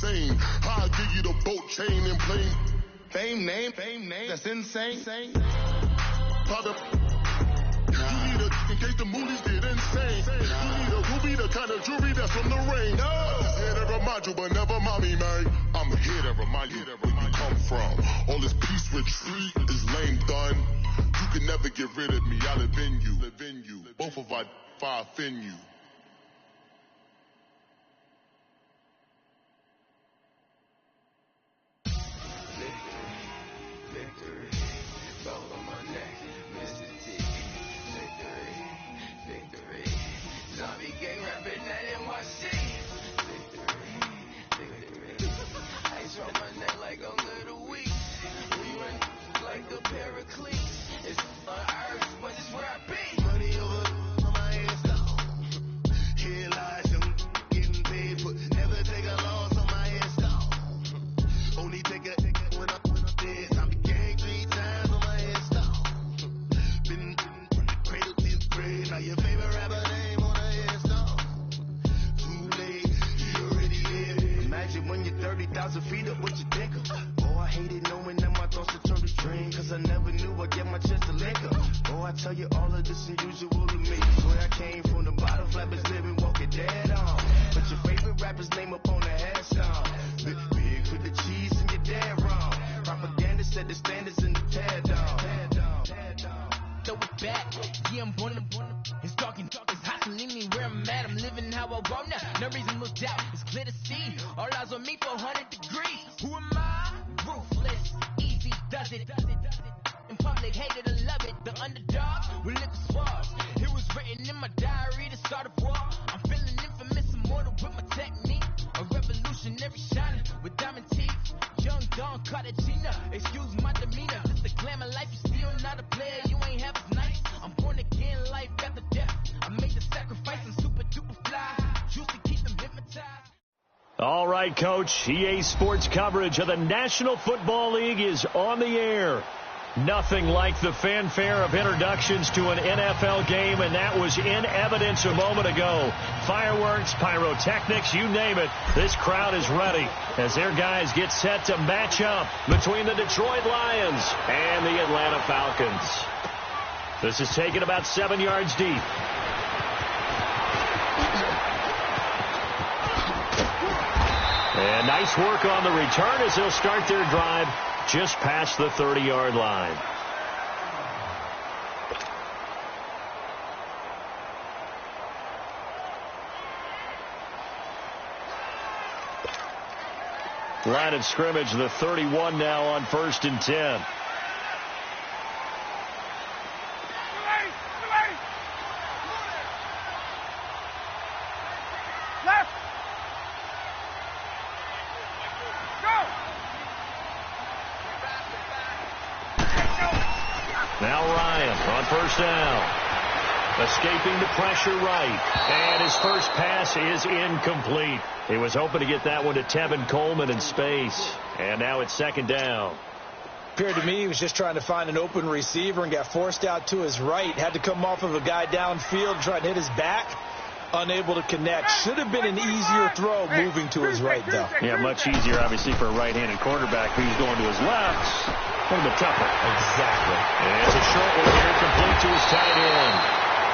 insane. How I give you the boat chain and plane. Fame name, that's insane. Father, you need a, in case the movies get insane. You need a ruby, the kind of jewelry that's from the rain. I'm just here to remind you, but never mommy, man. I'm here to remind you where you come from. All this peace retreat is lame done. You can never get rid of me, I live in you. Both of our fire fin you. All right, Coach, EA Sports coverage of the National Football League is on the air. Nothing like the fanfare of introductions to an NFL game, and that was in evidence a moment ago. Fireworks, pyrotechnics, you name it. This crowd is ready as their guys get set to match up between the Detroit Lions and the Atlanta Falcons. This is taken about 7 yards deep. And nice work on the return as they'll start their drive just past the 30-yard line. Line of scrimmage, the 31 now on 1st and 10. Now Ryan on 1st down. Escaping the pressure right. And his first pass is incomplete. He was hoping to get that one to Tevin Coleman in space. And now it's 2nd down. Appeared to me he was just trying to find an open receiver and got forced out to his right. Had to come off of a guy downfield, trying to hit his back. Unable to connect. Should have been an easier throw moving to his right, though. Yeah, much easier, obviously, for a right-handed quarterback who's going to his left. A little bit tougher. Exactly. And it's a short one here, complete to his tight end.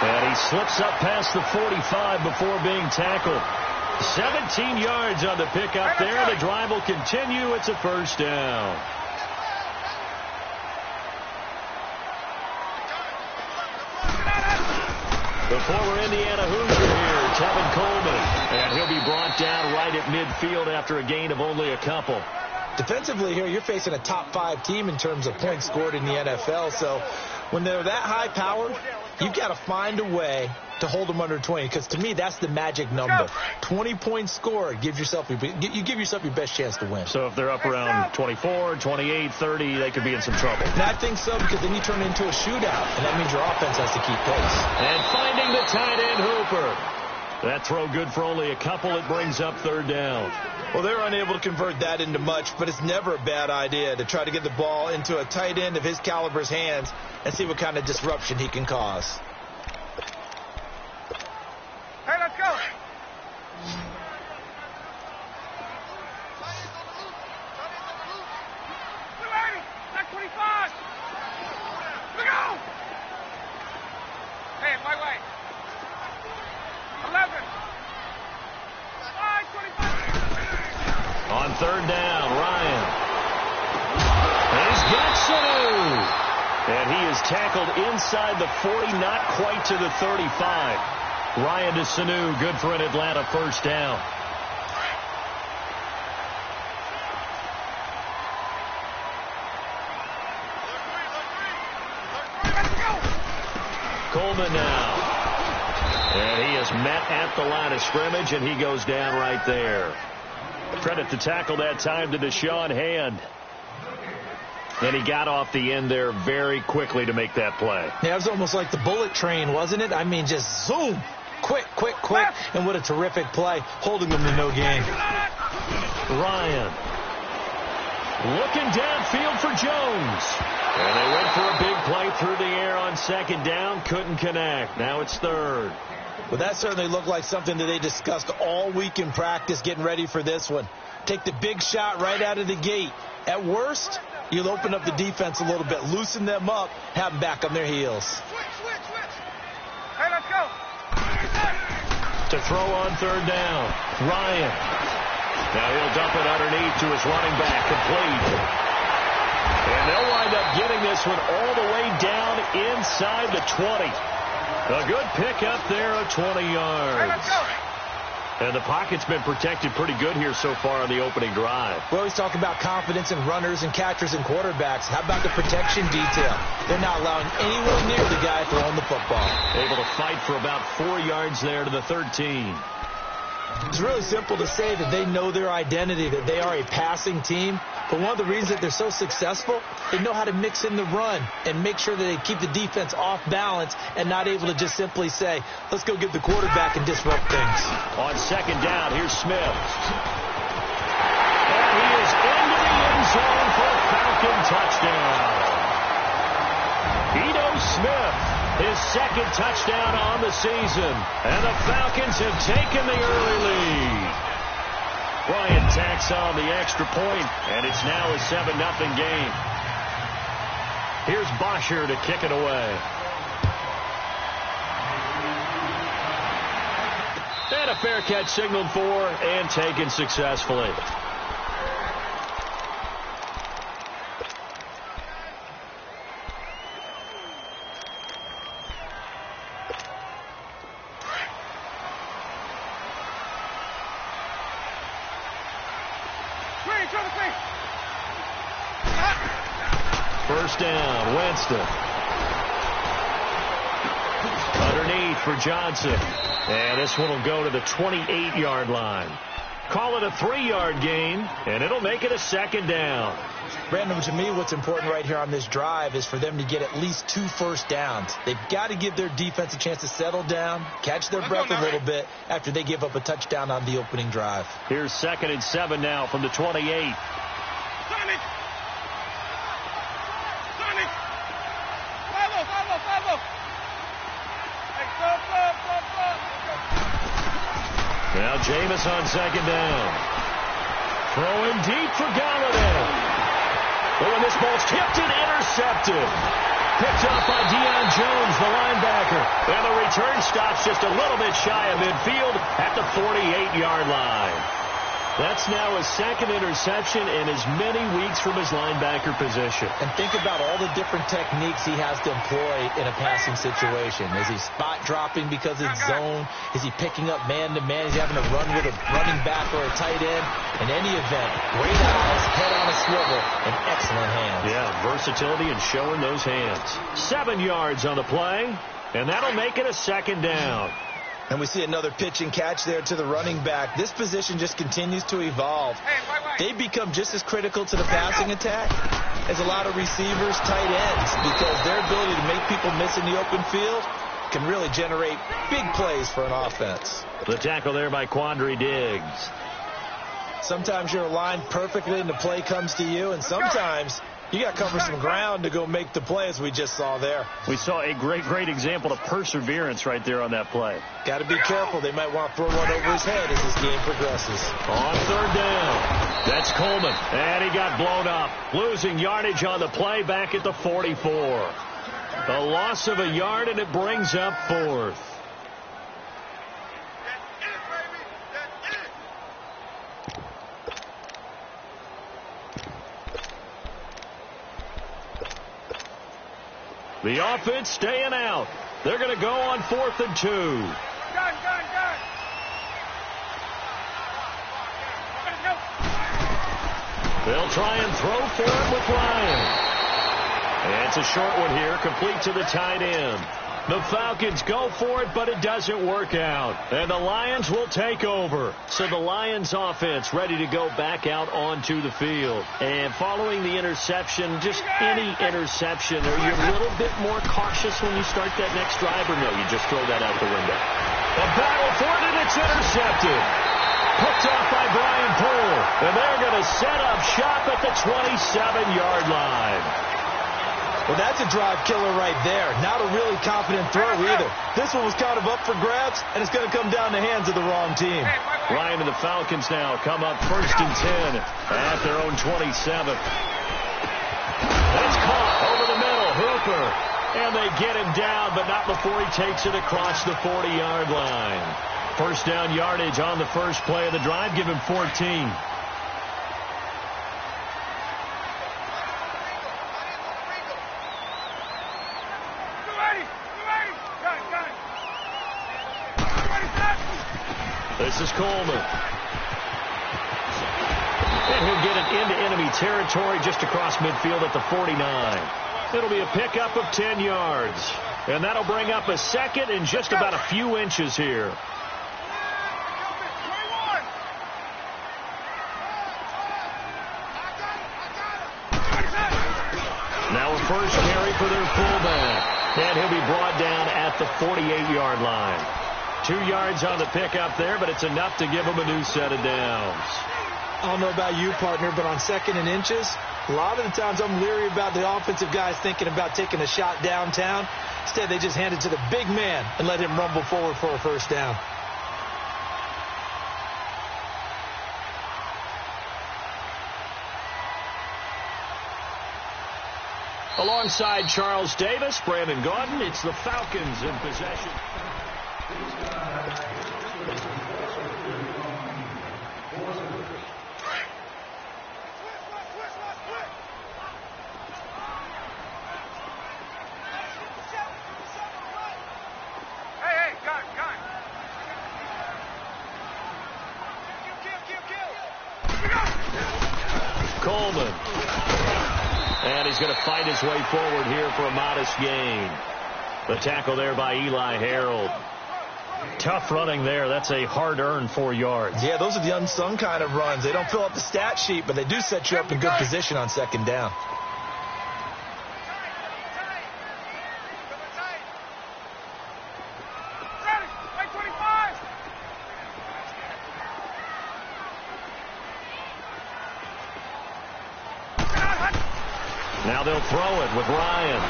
And he slips up past the 45 before being tackled. 17 yards on the pickup there. The drive will continue. It's a 1st down. The former Indiana Hoosier here, Tevin Coleman. And he'll be brought down right at midfield after a gain of only a couple. Defensively here, you're facing a top 5 team in terms of points scored in the NFL. So when they're that high-powered, you've got to find a way to hold them under 20, because to me, that's the magic number. 20 points scored, you give yourself your best chance to win. So if they're up around 24, 28, 30, they could be in some trouble. And I think so, because then you turn it into a shootout, and that means your offense has to keep pace. And finding the tight end, Hooper. That throw good for only a couple. It brings up 3rd down. Well, they're unable to convert that into much, but it's never a bad idea to try to get the ball into a tight end of his caliber's hands and see what kind of disruption he can cause. Hey, let's go. On third down, Ryan. He's got Sanu. And he is tackled inside the 40, not quite to the 35. Ryan to Sanu, good for an Atlanta first down. Coleman now. And he is met at the line of scrimmage, and he goes down right there. Credit to tackle that time to Deshaun Hand. And he got off the end there very quickly to make that play. Yeah, it was almost like the bullet train, wasn't it? I mean, just zoom. Quick. And what a terrific play, holding them to no gain. Ryan. Looking downfield for Jones. And they went for a big play through the air on second down. Couldn't connect. Now it's third. Well, that certainly looked like something that they discussed all week in practice getting ready for this one. Take the big shot right out of the gate. At worst, you'll open up the defense a little bit, loosen them up, have them back on their heels. Switch. Hey, let's go. To throw on third down, Ryan. Now he'll dump it underneath to his running back, complete. And they'll wind up getting this one all the way down inside the 20. A good pickup there of 20 yards. Hey, let's go. And the pocket's been protected pretty good here so far on the opening drive. We always talk about confidence in runners and catchers and quarterbacks. How about the protection detail? They're not allowing anyone near the guy throwing the football. Able to fight for about 4 yards there to the 13. It's really simple to say that they know their identity, that they are a passing team. But one of the reasons that they're so successful, they know how to mix in the run and make sure that they keep the defense off balance and not able to just simply say, let's go get the quarterback and disrupt things. On second down, here's Smith. And he is into the end zone for a Falcon touchdown. Ito Smith, his second touchdown on the season. And the Falcons have taken the early lead. Bryant tacks on the extra point, and it's now a 7-0 game. Here's Bosher to kick it away. And a fair catch signaled for and taken successfully. First down, Winston. Underneath for Johnson. And this one will go to the 28-yard line. Call it a 3-yard gain, and it'll make it a second down. Brandon, to me, what's important right here on this drive is for them to get at least 2 first downs. They've got to give their defense a chance to settle down, catch their breath a little bit after they give up a touchdown on the opening drive. Here's 2nd and 7 now from the 28. Now Jameis on second down. Throwing deep for Galladay. Oh, and this ball's tipped and intercepted. Picked up by Deion Jones, the linebacker. And the return stops just a little bit shy of midfield at the 48-yard line. That's now his second interception in as many weeks from his linebacker position. And think about all the different techniques he has to employ in a passing situation. Is he spot dropping because it's zone? Is he picking up man-to-man? Is he having to run with a running back or a tight end? In any event, great eyes, head on a swivel, and excellent hands. Yeah, versatility and showing those hands. 7 yards on the play, and that'll make it a second down. And we see another pitch and catch there to the running back. This position just continues to evolve. They become just as critical to the passing attack as a lot of receivers, tight ends, because their ability to make people miss in the open field can really generate big plays for an offense. The tackle there by Quandre Diggs. Sometimes you're aligned perfectly and the play comes to you, and sometimes you got to cover some ground to go make the play, as we just saw there. We saw a great example of perseverance right there on that play. Got to be careful. They might want to throw one over his head as this game progresses. On third down, that's Coleman. And he got blown up. Losing yardage on the play back at the 44. A loss of a yard, and it brings up 4th. The offense staying out. They're going to go on 4th and 2. Done. They'll try and throw for it with Ryan. And it's a short one here, complete to the tight end. The Falcons go for it, but it doesn't work out. And the Lions will take over. So the Lions offense ready to go back out onto the field. And following the interception, just any interception, are you a little bit more cautious when you start that next drive, or no, you just throw that out the window? A battle for it, and it's intercepted. Picked off by Brian Poole. And they're going to set up shop at the 27-yard line. Well, that's a drive killer right there. Not a really confident throw either. This one was kind of up for grabs, and it's going to come down the hands of the wrong team. Ryan and the Falcons now come up 1st and 10 at their own 27. That's caught over the middle. Hooper. And they get him down, but not before he takes it across the 40-yard line. First down yardage on the first play of the drive. Give him 14. This is Coleman. And he'll get it into enemy territory just across midfield at the 49. It'll be a pickup of 10 yards. And that'll bring up a second and just about a few inches here. Now a first carry for their fullback. And he'll be brought down at the 48-yard line. 2 yards on the pickup there, but it's enough to give them a new set of downs. I don't know about you, partner, but on 2nd and inches, a lot of the times I'm leery about the offensive guys thinking about taking a shot downtown. Instead, they just hand it to the big man and let him rumble forward for a first down. Alongside Charles Davis, Brandon Gaudin, it's the Falcons in possession. Hey, gun. Kill. Coleman. And he's going to fight his way forward here for a modest gain. The tackle there by Eli Harold. Tough running there. That's a hard-earned 4 yards. Yeah, those are the unsung kind of runs. They don't fill up the stat sheet, but they do set you up in good position on 2nd down. Now they'll throw it with Ryan.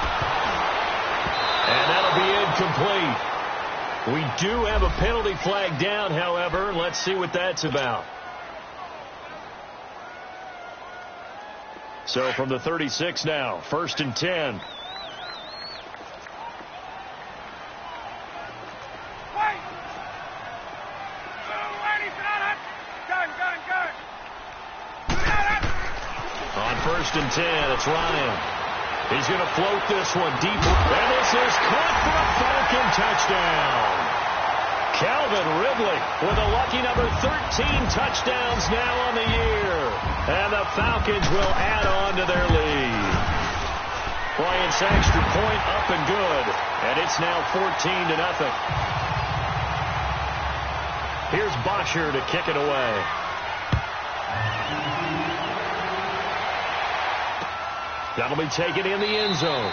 And that'll be incomplete. We do have a penalty flag down, however. Let's see what that's about. So from the 36 now, 1st and 10. On 1st and 10, it's Ryan. He's going to float this one deep. And this is caught for a Falcon touchdown. Calvin Ridley with a lucky number 13 touchdowns now on the year. And the Falcons will add on to their lead. Bryant's extra point up and good. And it's now 14-0. Here's Bosher to kick it away. That'll be taken in the end zone.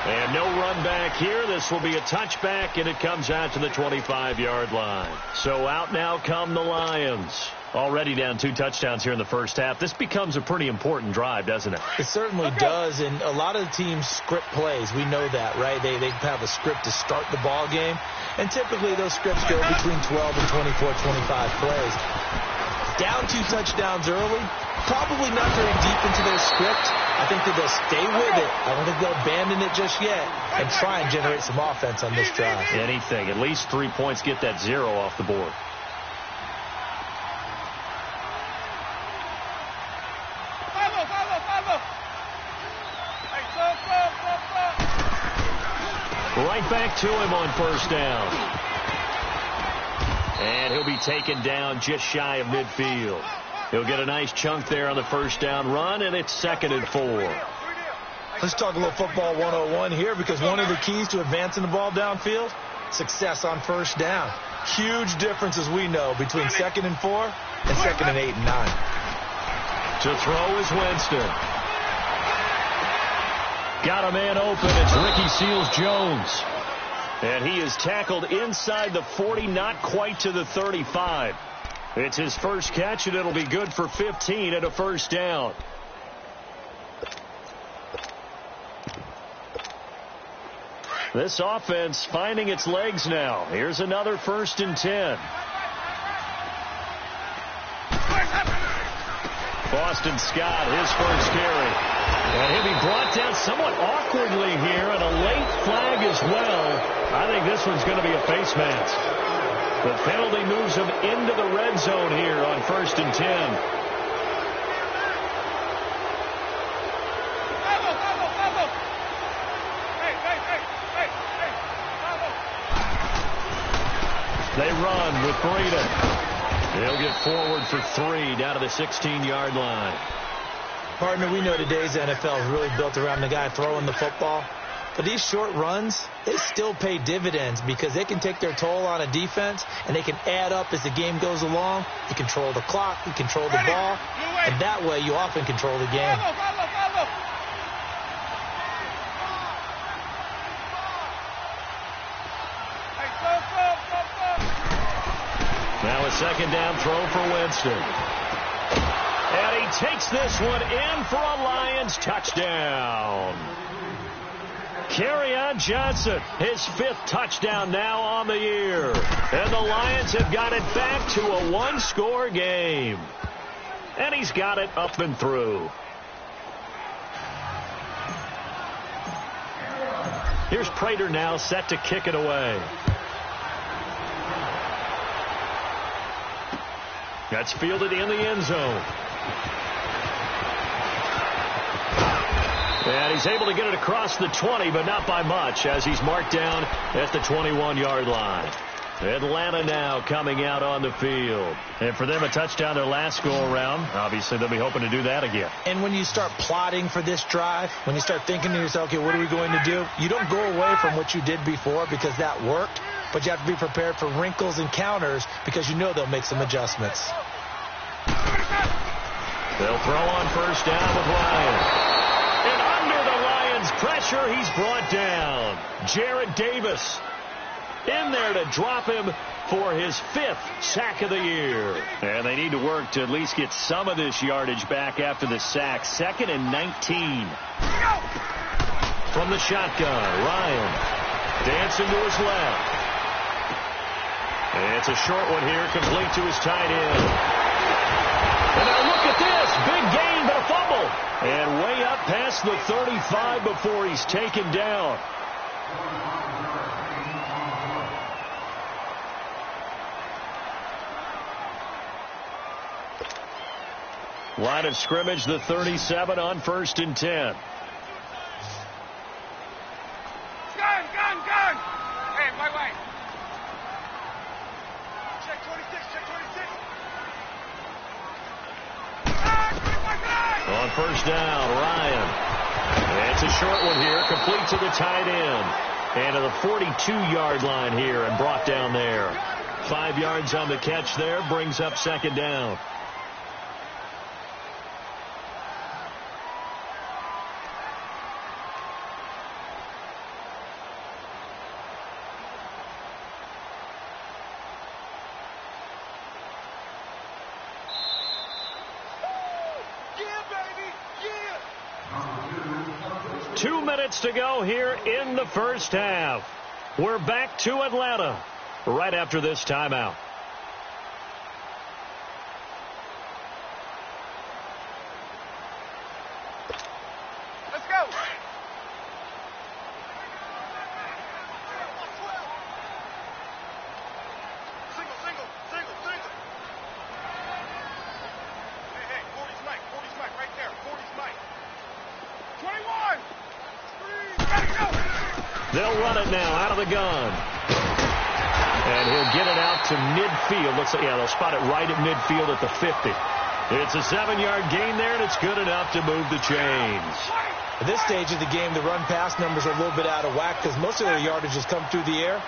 And no run back here. This will be a touchback, and it comes out to the 25-yard line. So out now come the Lions. Already down 2 touchdowns here in the first half. This becomes a pretty important drive, doesn't it? It certainly does, and a lot of the teams script plays. We know that, right? They have a script to start the ball game, and typically those scripts go between 12 and 24, 25 plays. Down 2 touchdowns early, probably not very deep into their script. I think that they'll stay with it. I don't think they'll abandon it just yet and try and generate some offense on this drive. Anything. At least 3 points, get that 0 off the board. Right back to him on first down. And he'll be taken down just shy of midfield. He'll get a nice chunk there on the first down run, and it's 2nd and 4. Let's talk a little football 101 here, because one of the keys to advancing the ball downfield, success on first down. Huge difference, as we know, between 2nd and 4 and 2nd and 8 and 9. To throw is Winston. Got a man open. It's Ricky Seals-Jones. And he is tackled inside the 40, not quite to the 35. It's his first catch, and it'll be good for 15 and a first down. This offense finding its legs now. Here's another 1st and 10. Boston Scott, his first carry. And he'll be brought down somewhat awkwardly here, and a late flag as well. I think this one's going to be a face mask. The penalty moves him into the red zone here on 1st and 10. They run with Breida. They'll get forward for 3 down to the 16-yard line. Partner, we know today's NFL is really built around the guy throwing the football. But these short runs, they still pay dividends because they can take their toll on a defense, and they can add up as the game goes along. You control the clock, you control the ball, and that way you often control the game. Now a 2nd down throw for Winston. And he takes this one in for a Lions touchdown. Kerryon Johnson, his 5th touchdown now on the year. And the Lions have got it back to a 1-score game. And he's got it up and through. Here's Prater now set to kick it away. That's fielded in the end zone. And he's able to get it across the 20, but not by much, as he's marked down at the 21-yard line. Atlanta now coming out on the field. And for them, a touchdown their last go-around. Obviously, they'll be hoping to do that again. And when you start plotting for this drive, when you start thinking to yourself, okay, what are we going to do? You don't go away from what you did before because that worked, but you have to be prepared for wrinkles and counters because you know they'll make some adjustments. They'll throw on first down with Ryan. And under the Lions' pressure, he's brought down. Jarrad Davis in there to drop him for his 5th sack of the year. And they need to work to at least get some of this yardage back after the sack. 2nd and 19. From the shotgun, Ryan dancing to his left. And it's a short one here, complete to his tight end. And now look at this. Big gain, but a fumble. And way up past the 35 before he's taken down. Line of scrimmage, the 37 on 1st and 10. Gun! Hey, wait. Check 26. On first down, Ryan. It's a short one here, complete to the tight end. And to the 42-yard line here and brought down there. 5 yards on the catch there, brings up 2nd down. To go here in the first half. We're back to Atlanta right after this timeout. Let's go. Single. Hey, 40's Mike right there. 40's Mike. 21. Gotta go! They'll run it now out of the gun. And he'll get it out to midfield. Looks like, yeah, they'll spot it right at midfield at the 50. It's a 7-yard gain there, and it's good enough to move the chains. At this stage of the game, the run-pass numbers are a little bit out of whack because most of their yardage has come through the air.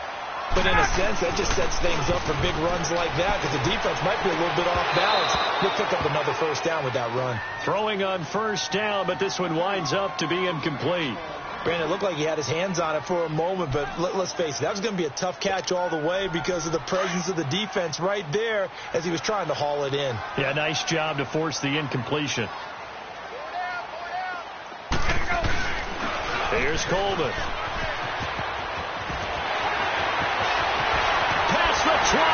But in a sense, that just sets things up for big runs like that because the defense might be a little bit off balance. They'll pick up another first down with that run. Throwing on first down, but this one winds up to be incomplete. Brandon, it looked like he had his hands on it for a moment, but let's face it, that was going to be a tough catch all the way because of the presence of the defense right there as he was trying to haul it in. Yeah, nice job to force the incompletion. Here's Coleman. Past the 20.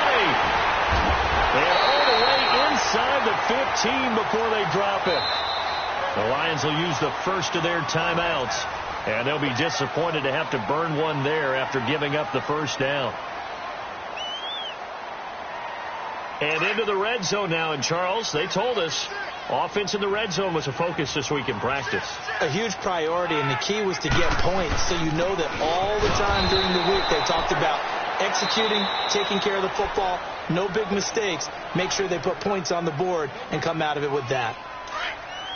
And all the way inside the 15 before they drop it. The Lions will use the first of their timeouts. And they'll be disappointed to have to burn one there after giving up the first down. And into the red zone now. And, Charles, they told us offense in the red zone was a focus this week in practice. A huge priority, and the key was to get points. So you know that all the time during the week they talked about executing, taking care of the football, no big mistakes. Make sure they put points on the board and come out of it with that.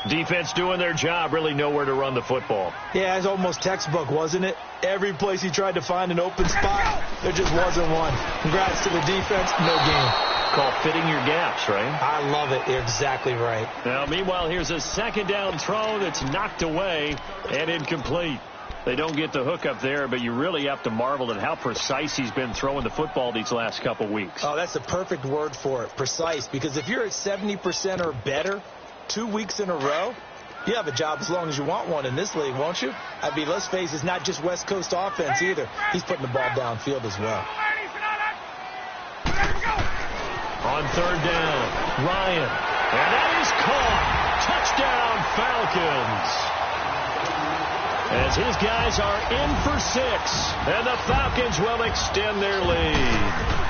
Defense doing their job, really nowhere to run the football. Yeah, it's almost textbook, wasn't it? Every place he tried to find an open spot, there just wasn't one. Congrats to the defense, no game. Called fitting your gaps, right? I love it. You're exactly right. Now, meanwhile, here's a second down throw that's knocked away and incomplete. They don't get the hook up there, but you really have to marvel at how precise he's been throwing the football these last couple weeks. Oh, that's the perfect word for it, precise, because if you're at 70% or better 2 weeks in a row, you have a job as long as you want one in this league, won't you? I mean, let's face it, it's not just West Coast offense either. He's putting the ball downfield as well. On third down, Ryan. And that is caught. Touchdown, Falcons. As his guys are in for 6. And the Falcons will extend their lead.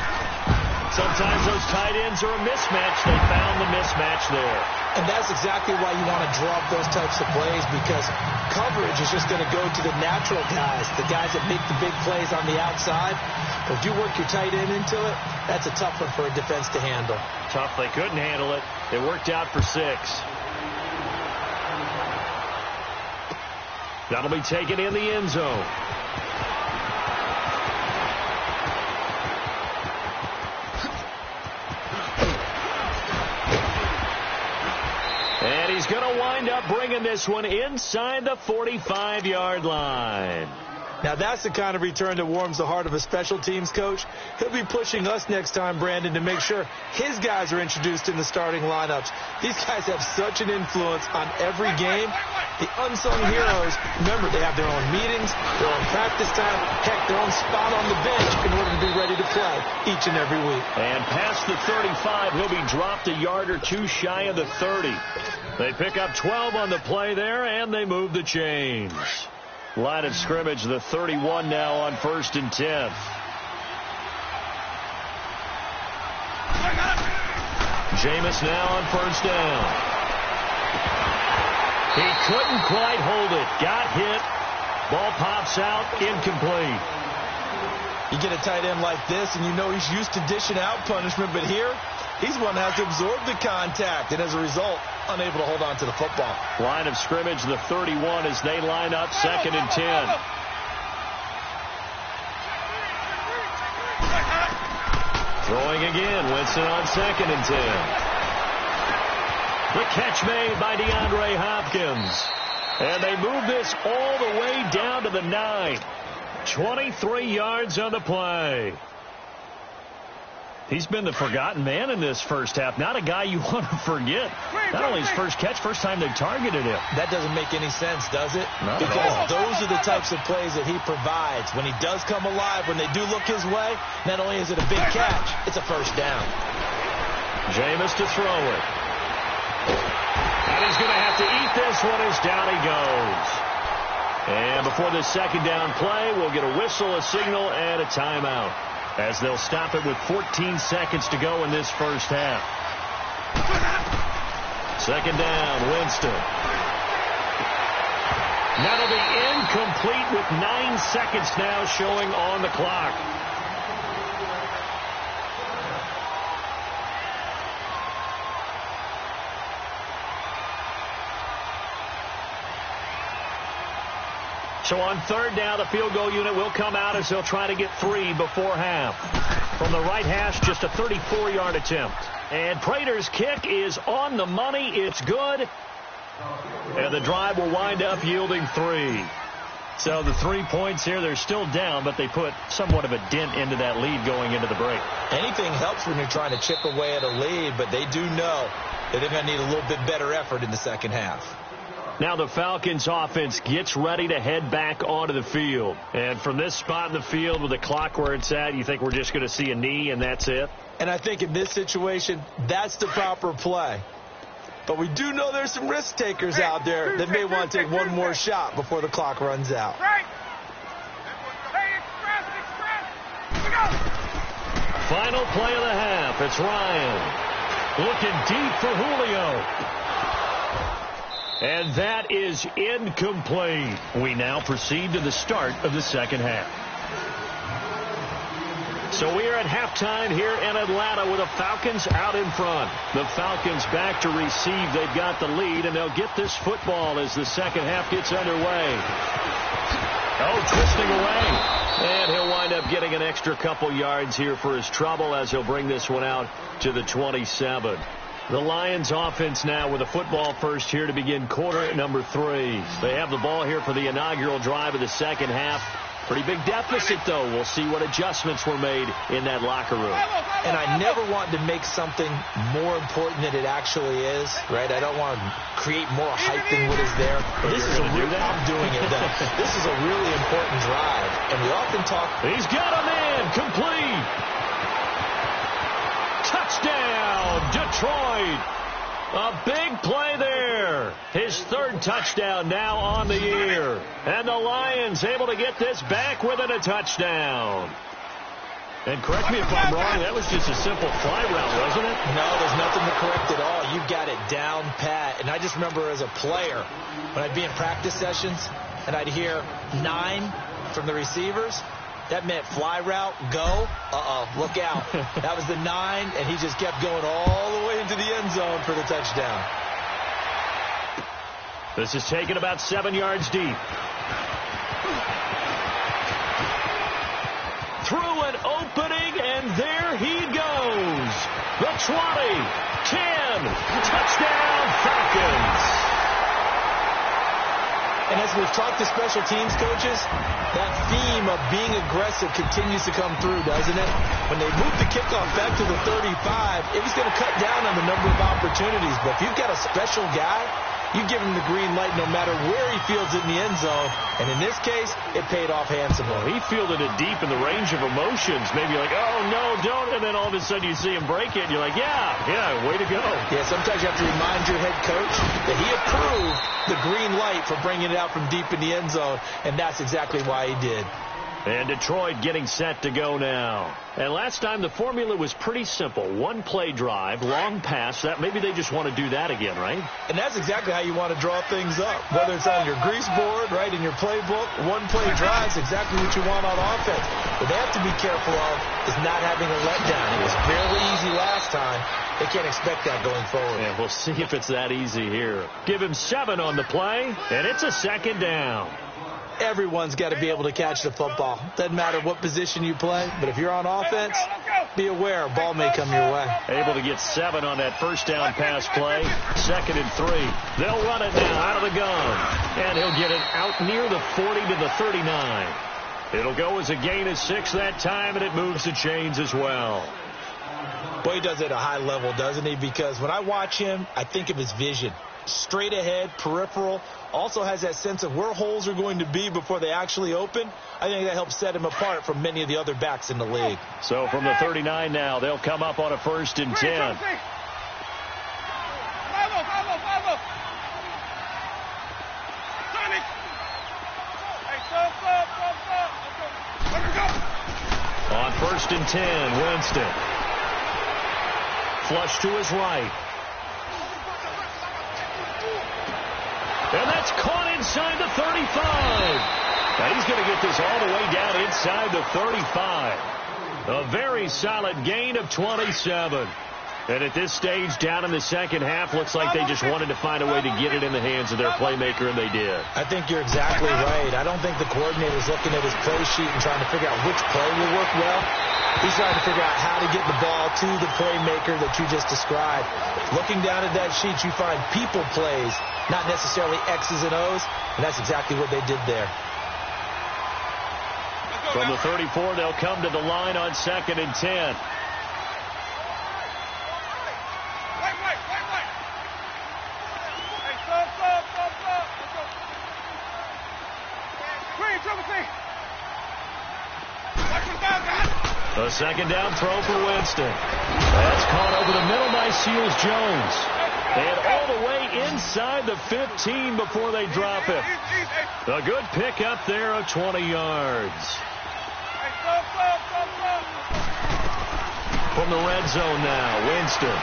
Sometimes those tight ends are a mismatch. They found the mismatch there. And that's exactly why you want to draw up those types of plays, because coverage is just going to go to the natural guys, the guys that make the big plays on the outside. But if you work your tight end into it, that's a tough one for a defense to handle. Tough. They couldn't handle it. It worked out for 6. That'll be taken in the end zone. And he's going to wind up bringing this one inside the 45-yard line. Now, that's the kind of return that warms the heart of a special teams coach. He'll be pushing us next time, Brandon, to make sure his guys are introduced in the starting lineups. These guys have such an influence on every game. The unsung heroes, remember, they have their own meetings, their own practice time, heck, their own spot on the bench in order to be ready to play each and every week. And past the 35, he'll be dropped a yard or two shy of the 30. They pick up 12 on the play there, and they move the chains. Line of scrimmage, the 31 now on 1st and 10. Jameis now on 1st down. He couldn't quite hold it. Got hit. Ball pops out. Incomplete. You get a tight end like this, and you know he's used to dishing out punishment, but here, he's one that has to absorb the contact, and as a result, unable to hold on to the football. Line of scrimmage, the 31, as they line up 2nd and 10. Throwing again, Winston on 2nd and 10. The catch made by DeAndre Hopkins. And they move this all the way down to the 9. 23 yards on the play. He's been the forgotten man in this first half. Not a guy you want to forget. Not only his first catch, first time they targeted him. That doesn't make any sense, does it? Not because at all. Those are the types of plays that he provides. When he does come alive, when they do look his way, not only is it a big catch, it's a first down. Jameis to throw it. And he's going to have to eat this one as down he goes. And before the second down play, we'll get a whistle, a signal, and a timeout, as they'll stop it with 14 seconds to go in this first half. Second down, Winston. That'll be incomplete with 9 seconds now showing on the clock. So on third down, the field goal unit will come out as they'll try to get 3 before half. From the right hash, just a 34-yard attempt. And Prater's kick is on the money. It's good. And the drive will wind up yielding 3. So the 3 points here, they're still down, but they put somewhat of a dent into that lead going into the break. Anything helps when you're trying to chip away at a lead, but they do know that they're going to need a little bit better effort in the second half. Now the Falcons offense gets ready to head back onto the field. And from this spot in the field with the clock where it's at, you think we're just going to see a knee and that's it? And I think in this situation, that's the proper play. But we do know there's some risk takers out there that may want to take one more shot before the clock runs out. Right. Hey, express. Here we go. Final play of the half. It's Ryan looking deep for Julio. And that is incomplete. We now proceed to the start of the second half. So we are at halftime here in Atlanta with the Falcons out in front. The Falcons back to receive. They've got the lead, and they'll get this football as the second half gets underway. Oh, twisting away. And he'll wind up getting an extra couple yards here for his trouble as he'll bring this one out to the 27. The Lions offense now with a football first here to begin quarter number 3. They have the ball here for the inaugural drive of the second half. Pretty big deficit, though. We'll see what adjustments were made in that locker room. And I never want to make something more important than it actually is, right? I don't want to create more hype than what is there. But this is I'm doing it, though. This is a really important drive. And we often talk. He's got him in. Complete. Touchdown, Detroit. A big play there. His third touchdown now on the year. And the Lions able to get this back within a touchdown. And correct me if I'm wrong, that was just a simple fly route, wasn't it? No, there's nothing to correct at all. You got it down pat. And I just remember as a player, when I'd be in practice sessions, and I'd hear 9 from the receivers, that meant fly route, go, look out. That was the 9, and he just kept going all the way into the end zone for the touchdown. This is taken about 7 yards deep. Through an opening, and there he goes. The 20, 10, touchdown Falcons. And as we've talked to special teams coaches, that theme of being aggressive continues to come through, doesn't it? When they move the kickoff back to the 35, it was going to cut down on the number of opportunities. But if you've got a special guy, you give him the green light no matter where he fields it in the end zone. And in this case, it paid off handsomely. Well, he fielded it deep in the range of emotions. Maybe like, oh, no, don't. And then all of a sudden you see him break it. And you're like, yeah, way to go. Yeah, sometimes you have to remind your head coach that he approved the green light for bringing it out from deep in the end zone. And that's exactly why he did. And Detroit getting set to go now. And last time the formula was pretty simple. One play drive, long pass. That maybe they just want to do that again, right? And that's exactly how you want to draw things up. Whether it's on your grease board, right, in your playbook, one play drive is exactly what you want on offense. What they have to be careful of is not having a letdown. It was fairly easy last time. They can't expect that going forward. Yeah, we'll see if it's that easy here. Give him 7 on the play, and it's a second down. Everyone's got to be able to catch the football. Doesn't matter what position you play, but if you're on offense, be aware a ball may come your way. Able to get 7 on that first down pass play. 2nd and 3. They'll run it now out of the gun. And he'll get it out near the 40 to the 39. It'll go as a gain of 6 that time, and it moves the chains as well. Boy, he does it at a high level, doesn't he? Because when I watch him, I think of his vision. Straight ahead, peripheral. Also has that sense of where holes are going to be before they actually open. I think that helps set him apart from many of the other backs in the league. So from the 39 now, they'll come up on a 1st and 10. On 1st and 10, Winston. Flush to his right. And that's caught inside the 35. Now he's going to get this all the way down inside the 35. A very solid gain of 27. And at this stage, down in the second half, looks like they just wanted to find a way to get it in the hands of their playmaker, and they did. I think you're exactly right. I don't think the coordinator's looking at his play sheet and trying to figure out which play will work well. He's trying to figure out how to get the ball to the playmaker that you just described. Looking down at that sheet, you find people plays, not necessarily X's and O's, and that's exactly what they did there. From the 34, they'll come to the line on 2nd and 10. A second down throw for Winston. That's caught over the middle by Seals-Jones. And all the way inside the 15 before they drop it. A good pickup there of 20 yards. From the red zone now, Winston.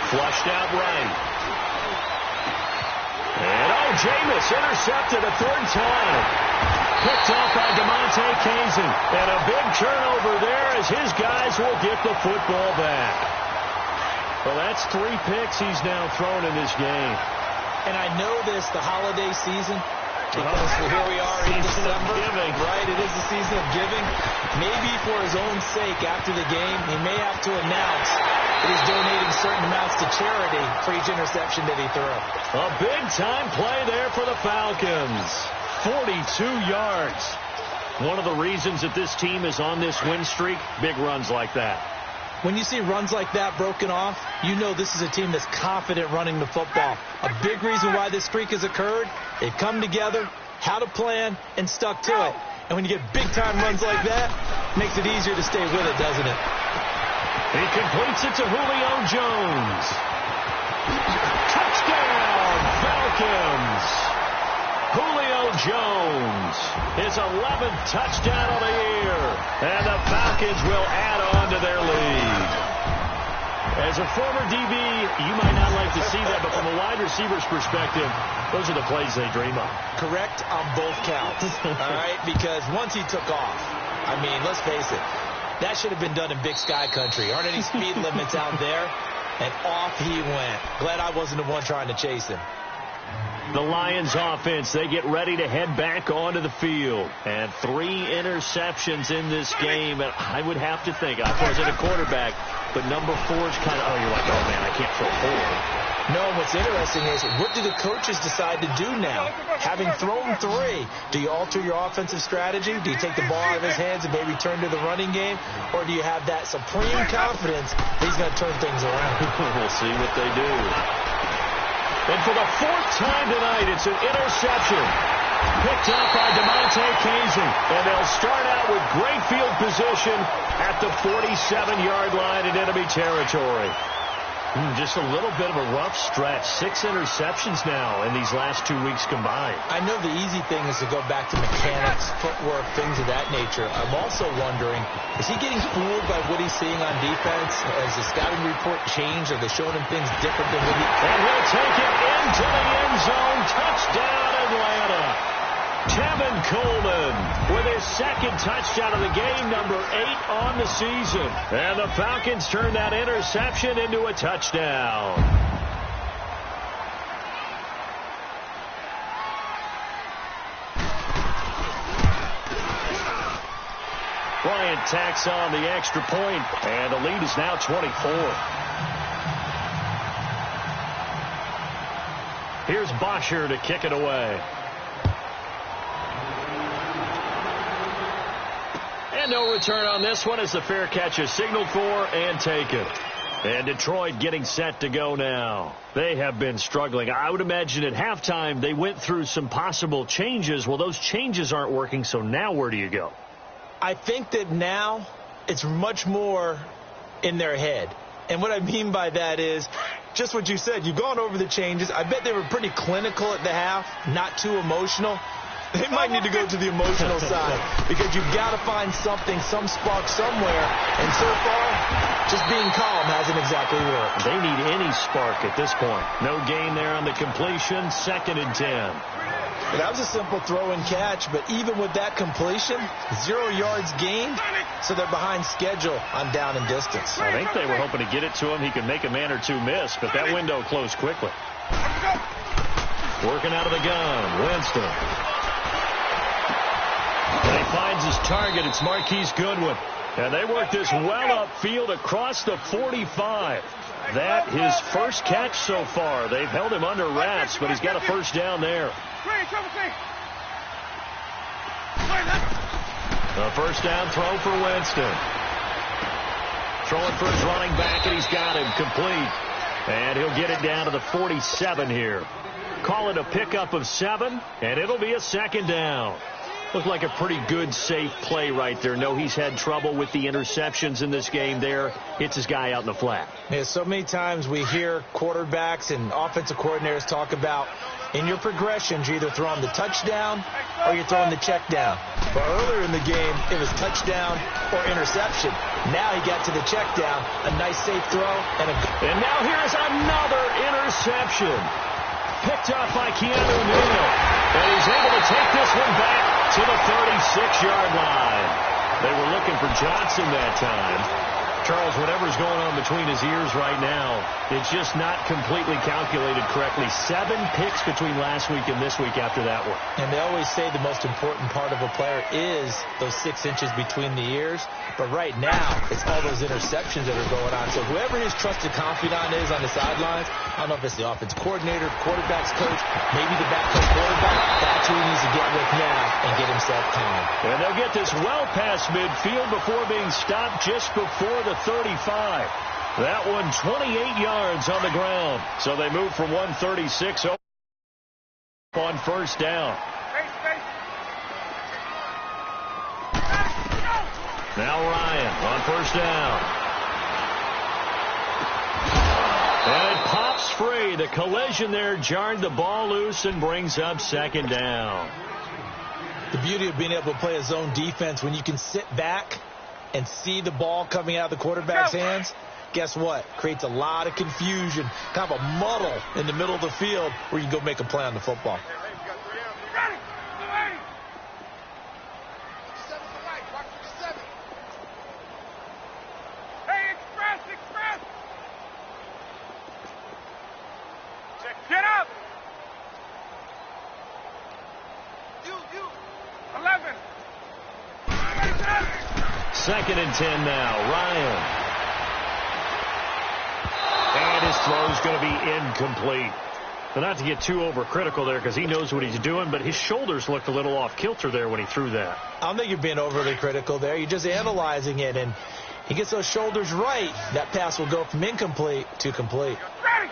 Flushed out right. And Jameis intercepted a third time. Picked off by DeMonte Kazin. And a big turnover there as his guys will get the football back. Well, that's 3 picks he's now thrown in this game. And I know this, the holiday season, because here we are in December. Giving. Right, it is the season of giving. Maybe for his own sake after the game, he may have to announce that he's donating certain amounts to charity for each interception that he threw. A big-time play there for the Falcons. 42 yards. One of the reasons that this team is on this win streak, big runs like that. When you see runs like that broken off, you know this is a team that's confident running the football. A big reason why this streak has occurred, they've come together, had a plan, and stuck to it. And when you get big-time runs like that, it makes it easier to stay with it, doesn't it? He completes it to Julio Jones. Touchdown, Falcons. Julio Jones, his 11th touchdown of the year, and the Falcons will add on to their lead. As a former DB, you might not like to see that, but from a wide receiver's perspective, those are the plays they dream of. Correct on both counts, all right? Because once he took off, I mean, let's face it, that should have been done in Big Sky Country. Aren't any speed limits out there? And off he went. Glad I wasn't the one trying to chase him. The Lions offense, they get ready to head back onto the field. And 3 interceptions in this game. And I would have to think, I wasn't a quarterback, but number 4 is kind of, you're like, oh, man, I can't throw 4. No, and what's interesting is, what do the coaches decide to do now? Having thrown 3, do you alter your offensive strategy? Do you take the ball out of his hands and maybe turn to the running game? Or do you have that supreme confidence that he's going to turn things around? We'll see what they do. And for the 4th time tonight, it's an interception. Picked up by DeMonte Kazin. And they'll start out with great field position at the 47-yard line in enemy territory. Just a little bit of a rough stretch. 6 interceptions now in these last 2 weeks combined. I know the easy thing is to go back to mechanics, footwork, things of that nature. I'm also wondering, is he getting fooled by what he's seeing on defense? Has the scouting report changed? Are they showing him things different than what he... And he'll take it into the end zone. Touchdown, Atlanta. Tevin Coleman with his 2nd touchdown of the game, number 8 on the season. And the Falcons turn that interception into a touchdown. Bryant tacks on the extra point, and the lead is now 24. Here's Bosher to kick it away. And no return on this one as the fair catch is signaled for and taken. And Detroit getting set to go now. They have been struggling. I would imagine at halftime they went through some possible changes. Well, those changes aren't working, so now where do you go? I think that now it's much more in their head. And what I mean by that is just what you said. You've gone over the changes. I bet they were pretty clinical at the half, not too emotional. They might need to go to the emotional side because you've got to find something, some spark somewhere. And so far, just being calm hasn't exactly worked. They need any spark at this point. No gain there on the completion. 2nd and 10. That was a simple throw and catch, but even with that completion, 0 yards gained, so they're behind schedule on down and distance. I think they were hoping to get it to him. He could make a man or two miss, but that window closed quickly. Working out of the gun, Winston. And he finds his target. It's Marquise Goodwin. And they work this well upfield across the 45. That his first catch so far. They've held him under wraps, but he's got a first down there. A first down throw for Winston. Throwing for his running back, and he's got him complete. And he'll get it down to the 47 here. Call it a pickup of 7, and it'll be a 2nd down. Looked like a pretty good, safe play right there. No, he's had trouble with the interceptions in this game there. Hits his guy out in the flat. Yeah, so many times we hear quarterbacks and offensive coordinators talk about in your progressions, you're either throwing the touchdown or you're throwing the check down. But earlier in the game, it was touchdown or interception. Now he got to the check down, a nice safe throw. And now here's another interception. Picked up by Keanu Neal. And he's able to take this one back to the 36-yard line. They were looking for Johnson that time. Charles, whatever's going on between his ears right now, it's just not completely calculated correctly. 7 picks between last week and this week after that one. And they always say the most important part of a player is those 6 inches between the ears. But right now, it's all those interceptions that are going on. So whoever his trusted confidant is on the sidelines, I don't know if it's the offense coordinator, quarterback's coach, maybe the backup quarterback, that's who he needs to get with now and get himself calm. And they'll get this well past midfield before being stopped just before the 35. That one 28 yards on the ground. So they move from 136 on first down. Now Ryan on first down. And it pops free. The collision there jarred the ball loose and brings up 2nd down. The beauty of being able to play a zone defense when you can sit back and see the ball coming out of the quarterback's hands, guess what? Creates a lot of confusion, kind of a muddle in the middle of the field where you can go make a play on the football. Get up! 11. 2nd and 10 now. Ryan. And his throw's going to be incomplete. But not to get too overcritical there because he knows what he's doing, but his shoulders looked a little off kilter there when he threw that. I don't think you're being overly critical there. You're just analyzing it, and he gets those shoulders right. That pass will go from incomplete to complete. Ready!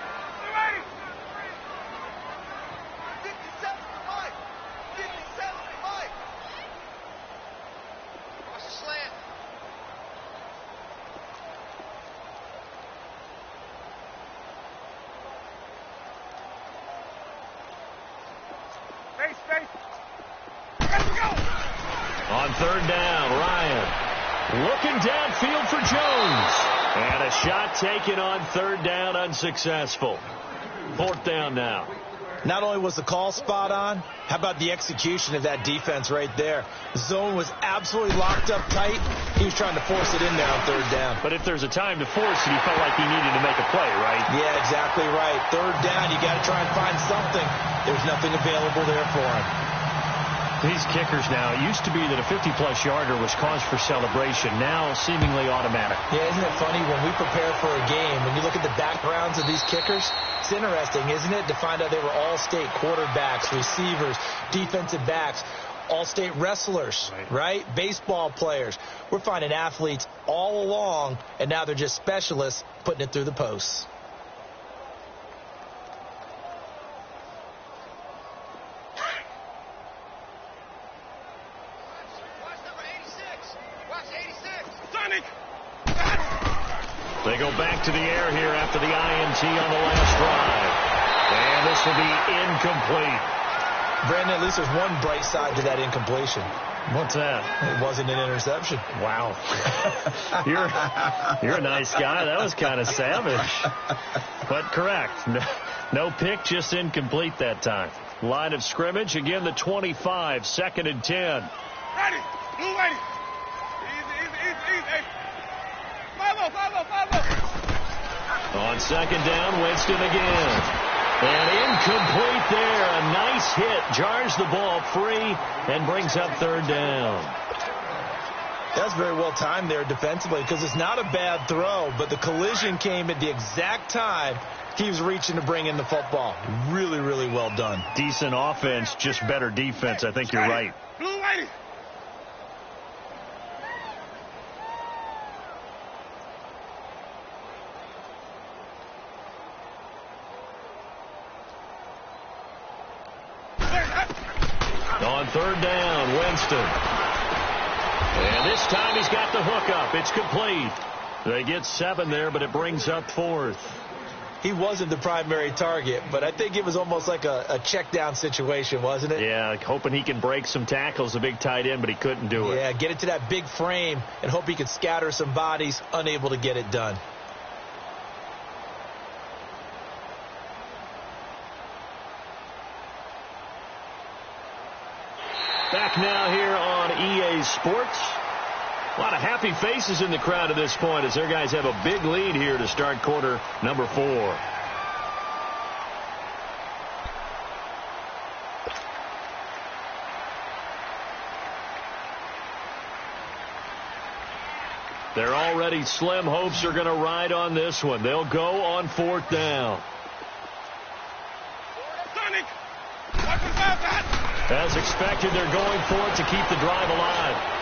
On 3rd down, Ryan looking downfield for Jones. And a shot taken on 3rd down, unsuccessful. 4th down now. Not only was the call spot on, how about the execution of that defense right there? The zone was absolutely locked up tight. He was trying to force it in there on 3rd down. But if there's a time to force it, he felt like he needed to make a play, right? Yeah, exactly right. 3rd down, you got to try and find something. There's nothing available there for him. These kickers now, it used to be that a 50-plus yarder was cause for celebration. Now, seemingly automatic. Yeah, isn't it funny when we prepare for a game, when you look at the backgrounds of these kickers, it's interesting, isn't it, to find out they were all-state quarterbacks, receivers, defensive backs, all-state wrestlers, right? Baseball players. We're finding athletes all along, and now they're just specialists putting it through the posts. They go back to the air here after the INT on the last drive. And this will be incomplete. Brandon, at least there's one bright side to that incompletion. What's that? It wasn't an interception. Wow. You're a nice guy. That was kind of savage. But correct. No pick, just incomplete that time. Line of scrimmage, again the 25, 2nd and 10. Ready. Blue ready. Easy. Follow. On 2nd down, Winston again. And incomplete there. A nice hit. Jars the ball free and brings up 3rd down. That's very well timed there defensively because it's not a bad throw, but the collision came at the exact time he was reaching to bring in the football. Really, really well done. Decent offense, just better defense. I think you're right. Blue ready. On 3rd down, Winston. And this time he's got the hook up. It's complete. They get 7 there, but it brings up 4th. He wasn't the primary target, but I think it was almost like a check down situation, wasn't it? Yeah, hoping he can break some tackles, a big tight end, but he couldn't do it. Yeah, get it to that big frame and hope he could scatter some bodies, unable to get it done. Back now here on EA Sports. A lot of happy faces in the crowd at this point as their guys have a big lead here to start quarter number 4. They're already slim hopes are going to ride on this one. They'll go on 4th down. Sonic. Watch him pass that. As expected, they're going for it to keep the drive alive.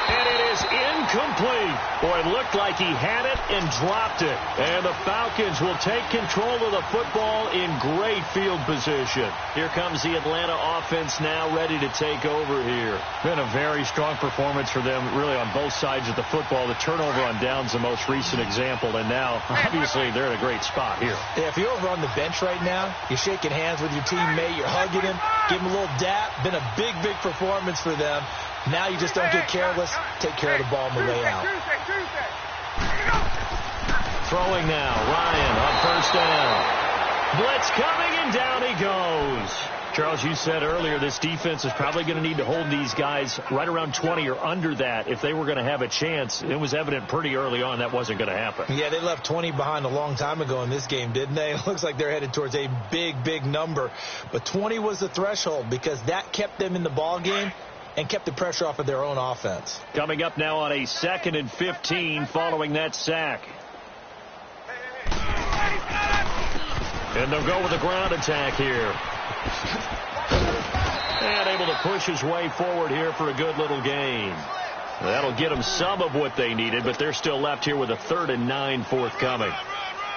And it is incomplete. Boy, it looked like he had it and dropped it. And the Falcons will take control of the football in great field position. Here comes the Atlanta offense now ready to take over here. Been a very strong performance for them, really, on both sides of the football. The turnover on downs the most recent example, and now, obviously, they're in a great spot here. Yeah, if you're over on the bench right now, you're shaking hands with your teammate, you're hugging him, give him a little dap. Been a big, big performance for them. Now you just don't get careless. Take care of the ball on the way out. Throwing now. Ryan on 1st down. Blitz coming, and down he goes. Charles, you said earlier this defense is probably going to need to hold these guys right around 20 or under that if they were going to have a chance. It was evident pretty early on that wasn't going to happen. Yeah, they left 20 behind a long time ago in this game, didn't they? It looks like they're headed towards a big, big number. But 20 was the threshold because that kept them in the ball game and kept the pressure off of their own offense. Coming up now on a 2nd and 15 following that sack. And they'll go with a ground attack here. And able to push his way forward here for a good little gain. That'll get them some of what they needed, but they're still left here with a 3rd and 9 forthcoming.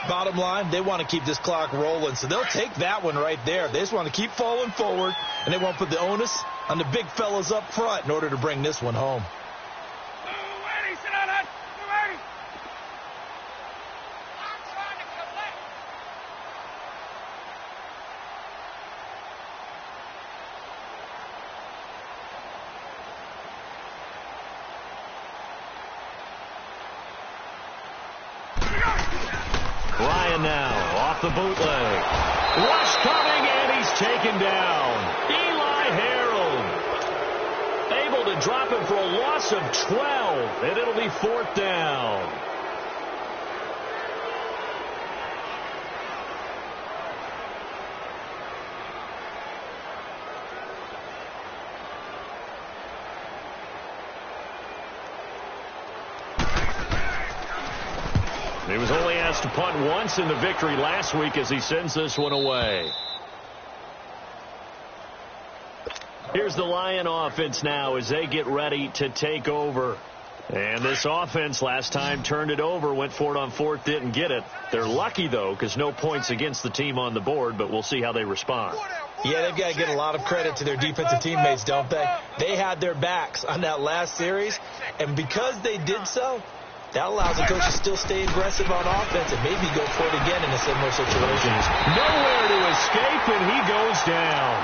Bottom line, they want to keep this clock rolling, so they'll take that one right there. They just want to keep falling forward, and they won't put the onus on the big fellas up front in order to bring this one home. Ryan now off the bootleg. Rush coming, and he's taken down. Eli Harold able to drop him for a loss of 12, and it'll be 4th down. He was only asked to punt once in the victory last week as he sends this one away. Here's the Lion offense now as they get ready to take over. And this offense last time turned it over, went for it on 4th, didn't get it. They're lucky, though, because no points against the team on the board, but we'll see how they respond. Yeah, they've got to get a lot of credit to their defensive teammates, don't they? They had their backs on that last series, and because they did so, That allows the coach to still stay aggressive on offense and maybe go for it again in a similar situation. Nowhere to escape, and he goes down.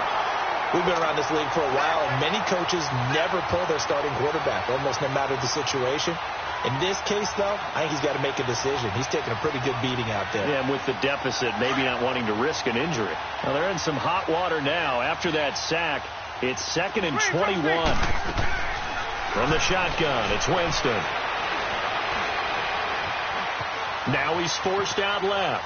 We've been around this league for a while, and many coaches never pull their starting quarterback, almost no matter the situation. In this case, though, I think he's got to make a decision. He's taking a pretty good beating out there. Yeah, and with the deficit, maybe not wanting to risk an injury. Well, they're in some hot water now. After that sack, it's 2nd and 21. From the shotgun, it's Winston. Now he's forced out left.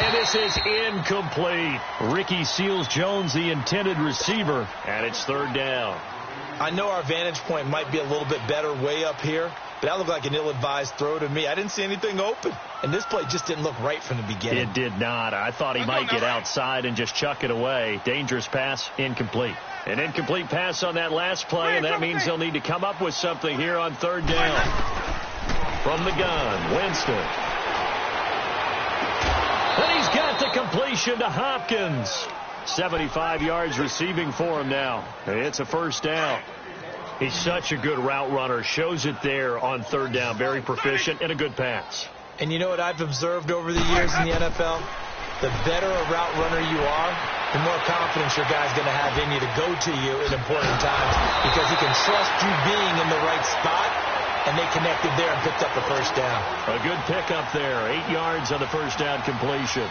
And this is incomplete. Ricky Seals-Jones, the intended receiver, and it's 3rd down. I know our vantage point might be a little bit better way up here, but that looked like an ill-advised throw to me. I didn't see anything open, and this play just didn't look right from the beginning. It did not. I thought he might get outside and just chuck it away. Dangerous pass, incomplete. An incomplete pass on that last play, and that means they'll need to come up with something here on 3rd down. From the gun, Winston. And he's got the completion to Hopkins. 75 yards receiving for him now. It's a 1st down. He's such a good route runner. Shows it there on 3rd down. Very proficient and a good pass. And you know what I've observed over the years in the NFL? The better a route runner you are, the more confidence your guy's going to have in you to go to you at important times because he can trust you being in the right spot. And they connected there and picked up the 1st down. A good pickup there. 8 yards on the 1st down completion.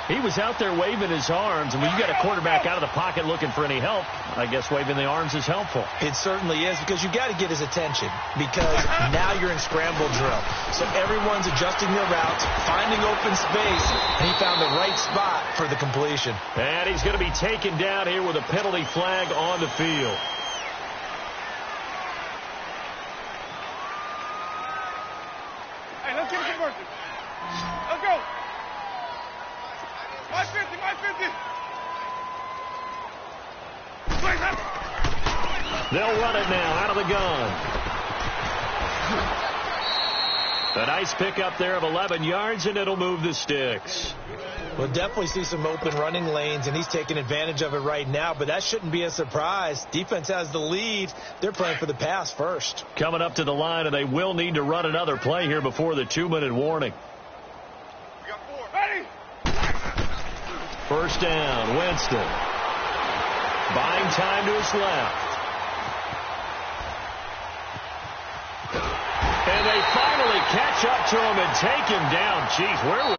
He was out there waving his arms. And when you got a quarterback out of the pocket looking for any help, I guess waving the arms is helpful. It certainly is because you got to get his attention because now you're in scramble drill. So everyone's adjusting their routes, finding open space, and he found the right spot for the completion. And he's going to be taken down here with a penalty flag on the field. Let's get it converted. Let's go. My 50, my 50. They'll run it now out of the gun. A nice pickup there of 11 yards, and it'll move the sticks. We'll definitely see some open running lanes, and he's taking advantage of it right now, but that shouldn't be a surprise. Defense has the lead. They're playing for the pass first. Coming up to the line, and they will need to run another play here before the 2-minute warning. We got 4. Ready? 1st down, Winston. Buying time to his left. And they finally catch up to him and take him down. Jeez, where